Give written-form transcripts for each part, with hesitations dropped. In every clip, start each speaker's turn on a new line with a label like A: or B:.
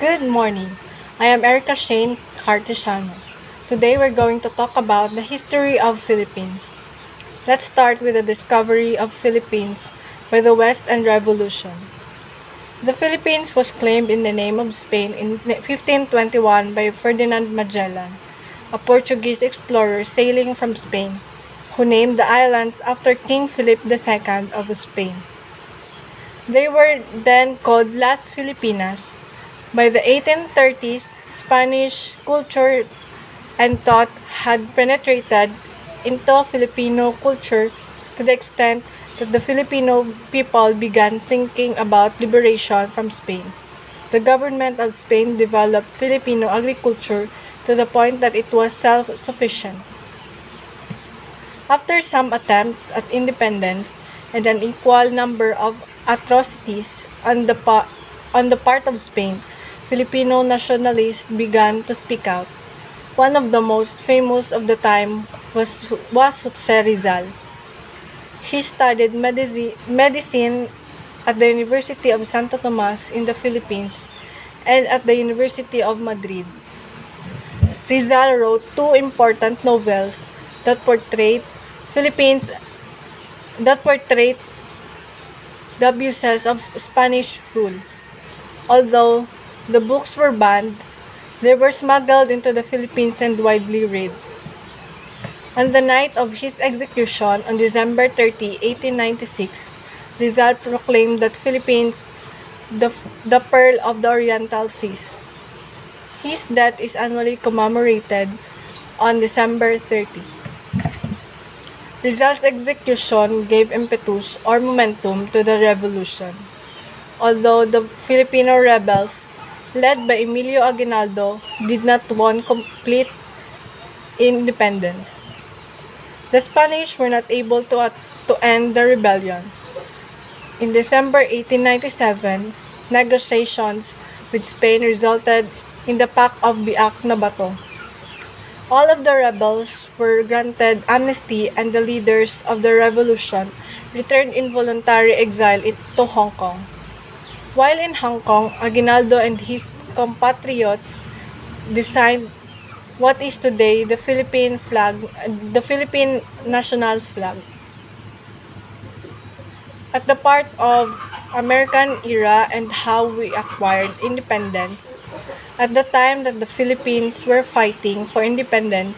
A: Good morning. I am Erica Shane Carteciano. Today we're going to talk about the history of Philippines. Let's start with the discovery of Philippines by the West and Revolution. The Philippines was claimed in the name of Spain in 1521 by Ferdinand Magellan, a Portuguese explorer sailing from Spain, who named the islands after King Philip II of Spain. They were then called Las Filipinas. By the 1830s, Spanish culture and thought had penetrated into Filipino culture to the extent that the Filipino people began thinking about liberation from Spain. The government of Spain developed Filipino agriculture to the point that it was self-sufficient. After some attempts at independence and an equal number of atrocities on the part of Spain, Filipino nationalists began to speak out. One of the most famous of the time was Jose Rizal. He studied medicine at the University of Santo Tomas in the Philippines and at the University of Madrid. Rizal wrote two important novels that portrayed the abuses of Spanish rule. Although the books were banned, they were smuggled into the Philippines and widely read. On the night of his execution on December 30, 1896, Rizal proclaimed that Philippines the pearl of the Oriental Seas. His death is annually commemorated on December 30. Rizal's execution gave impetus or momentum to the revolution. Although the Filipino rebels, led by Emilio Aguinaldo, did not want complete independence, the Spanish were not able to end the rebellion. In December 1897, negotiations with Spain resulted in the Pact of Biak na Bato. All of the rebels were granted amnesty and the leaders of the revolution returned in voluntary exile to Hong Kong. While in Hong Kong, Aguinaldo and his compatriots designed what is today the Philippine national flag. At the part of American era and how we acquired independence, at the time that the Philippines were fighting for independence,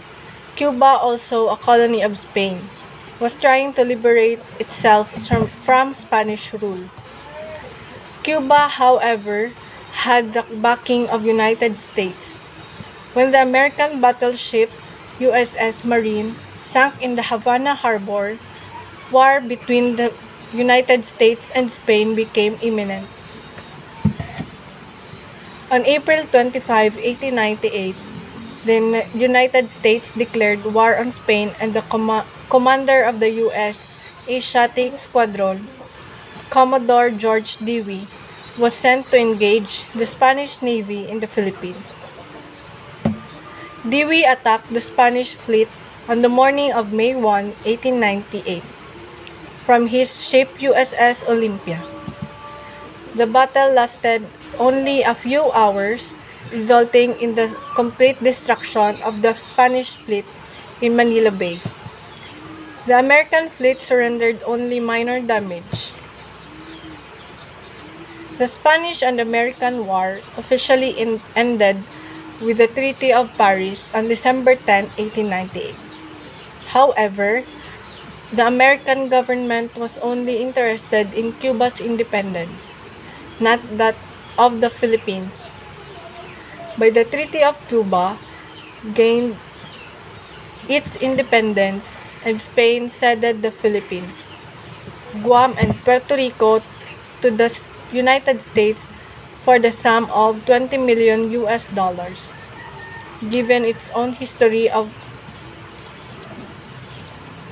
A: Cuba, also a colony of Spain, was trying to liberate itself from Spanish rule. Cuba, however, had the backing of United States. When the American battleship USS Marine sank in the Havana harbor, war between the United States and Spain became imminent. On April 25, 1898, the United States declared war on Spain and the commander of the U.S. Asiatic Squadron, Commodore George Dewey, was sent to engage the Spanish Navy in the Philippines. Dewey attacked the Spanish fleet on the morning of May 1, 1898, from his ship USS Olympia. The battle lasted only a few hours, resulting in the complete destruction of the Spanish fleet in Manila Bay. The American fleet surrendered only minor damage. The Spanish and American War officially ended with the Treaty of Paris on December 10, 1898. However, the American government was only interested in Cuba's independence, not that of the Philippines. By the Treaty of Cuba gained its independence and Spain ceded the Philippines, Guam and Puerto Rico to the United States for the sum of $20 million, given its own history of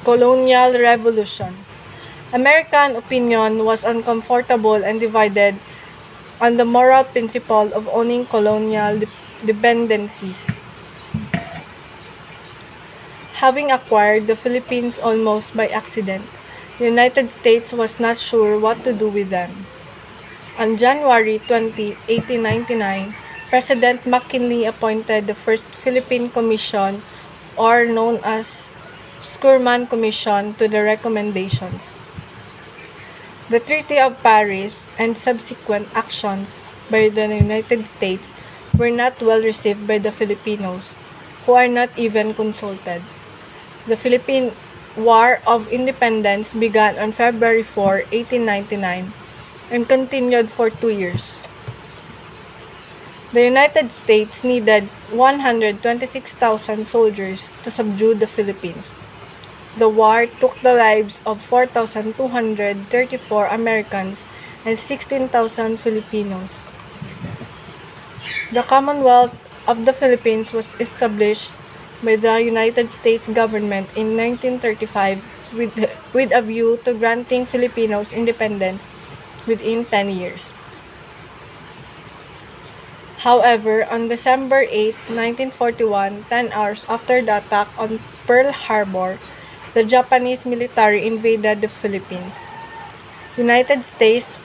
A: colonial revolution. American opinion was uncomfortable and divided on the moral principle of owning colonial dependencies. Having acquired the Philippines almost by accident, the United States was not sure what to do with them. On January 20, 1899, President McKinley appointed the first Philippine Commission, or known as Schurman Commission, to the recommendations. The Treaty of Paris and subsequent actions by the United States were not well received by the Filipinos, who are not even consulted. The Philippine War of Independence began on February 4, 1899, and continued for 2 years. The United States needed 126,000 soldiers to subdue the Philippines. The war took the lives of 4,234 Americans and 16,000 Filipinos. The Commonwealth of the Philippines was established by the United States government in 1935 with a view to granting Filipinos independence within 10 years. However, on December 8, 1941, 10 hours after the attack on Pearl Harbor, the Japanese military invaded the Philippines. United States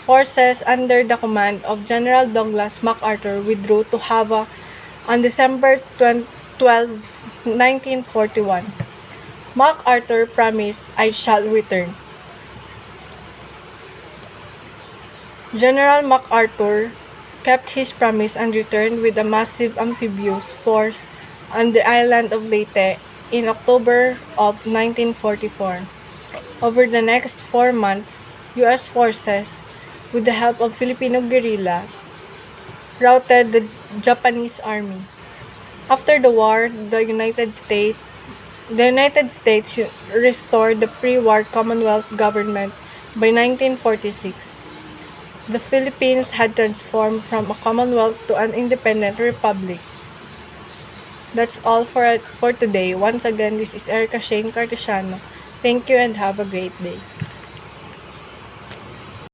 A: forces under the command of General Douglas MacArthur withdrew to Java on December 12, 1941. MacArthur promised, "I shall return." General MacArthur kept his promise and returned with a massive amphibious force on the island of Leyte in October of 1944. Over the next 4 months, U.S. forces, with the help of Filipino guerrillas, routed the Japanese army. After the war, the United States restored the pre-war Commonwealth government by 1946. The Philippines had transformed from a Commonwealth to an independent republic. That's all for today. Once again, this is Erica Shane Carteciano. Thank you and have a great day.